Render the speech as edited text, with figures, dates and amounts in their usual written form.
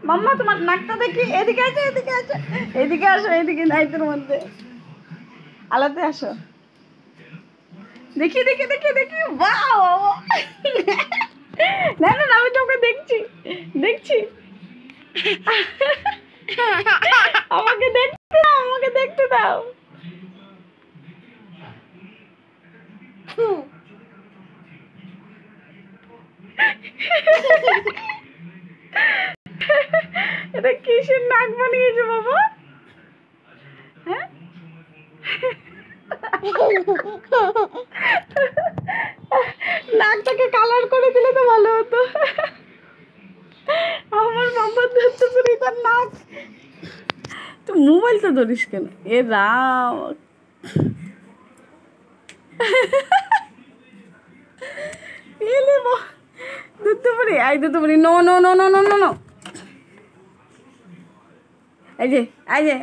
মাম্মা তোমার নাকটা দেখি, এদিকে আছে, এদিকে আছে, এদিকে আসো, এদিকে নাইতের মধ্যে আলাতে আসো, দেখি দেখি দেখি দেখি, বাহ, না না না, আমি তোকে দেখছি দেখছি, আমাকে দেখতে দাও, আমাকে দেখতে দাও। এটা কিসের নাক বানিয়েছো বাবা? হ্যাঁ, নাকটাকে কালার করে দিলে তো ভালো হতো। আমার মাম্মা ধরতে পারি তার নাক। তুই মোবাইল তো ধরিস কেন? এ রাম, ধরতে পারি, আই ধরতে পারি, no no no no no no no, এই যে এই যে